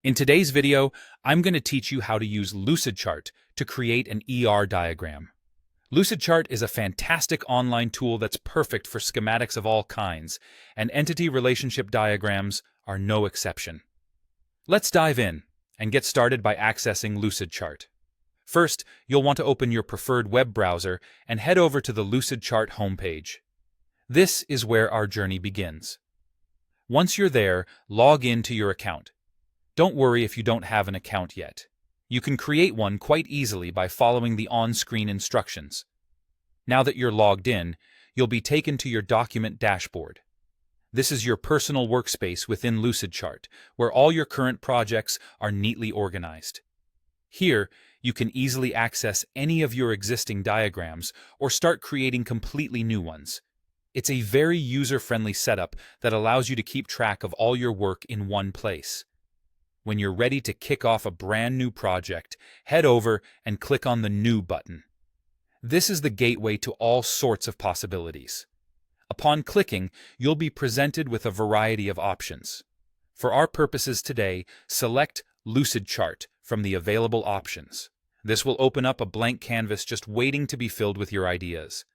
In today's video, I'm going to teach you how to use Lucidchart to create an ER diagram. Lucidchart is a fantastic online tool that's perfect for schematics of all kinds, and entity relationship diagrams are no exception. Let's dive in and get started by accessing Lucidchart. First, you'll want to open your preferred web browser and head over to the Lucidchart homepage. This is where our journey begins. Once you're there, log in to your account. Don't worry if you don't have an account yet. You can create one quite easily by following the on-screen instructions. Now that you're logged in, you'll be taken to your document dashboard. This is your personal workspace within Lucidchart, where all your current projects are neatly organized. Here, you can easily access any of your existing diagrams or start creating completely new ones. It's a very user-friendly setup that allows you to keep track of all your work in one place. When you're ready to kick off a brand new project, head over and click on the New button. This is the gateway to all sorts of possibilities. Upon clicking, you'll be presented with a variety of options. For our purposes today, select Lucidchart from the available options. This will open up a blank canvas just waiting to be filled with your ideas.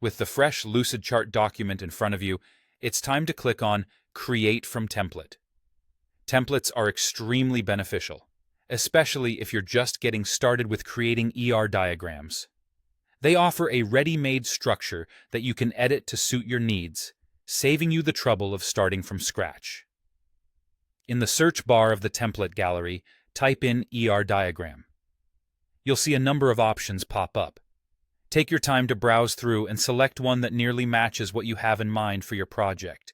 With the fresh Lucidchart document in front of you, it's time to click on Create from Template. Templates are extremely beneficial, especially if you're just getting started with creating ER diagrams. They offer a ready-made structure that you can edit to suit your needs, saving you the trouble of starting from scratch. In the search bar of the template gallery, type in ER diagram. You'll see a number of options pop up. Take your time to browse through and select one that nearly matches what you have in mind for your project.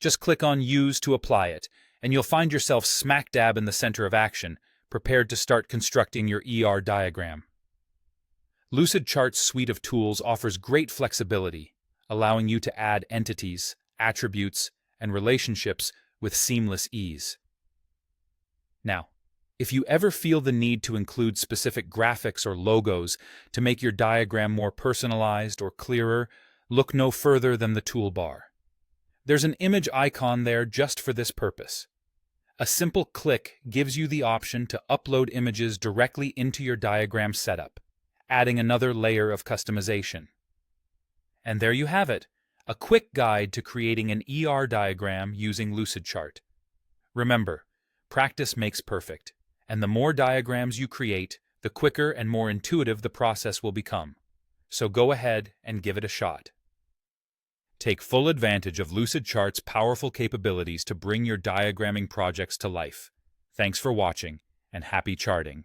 Just click on Use to apply it, and you'll find yourself smack dab in the center of action, prepared to start constructing your ER diagram. Lucidchart's suite of tools offers great flexibility, allowing you to add entities, attributes, and relationships with seamless ease. Now, if you ever feel the need to include specific graphics or logos to make your diagram more personalized or clearer, look no further than the toolbar. There's an image icon there just for this purpose. A simple click gives you the option to upload images directly into your diagram setup, adding another layer of customization. And there you have it, a quick guide to creating an ER diagram using Lucidchart. Remember, practice makes perfect, and the more diagrams you create, the quicker and more intuitive the process will become. So go ahead and give it a shot. Take full advantage of Lucidchart's powerful capabilities to bring your diagramming projects to life. Thanks for watching, and happy charting!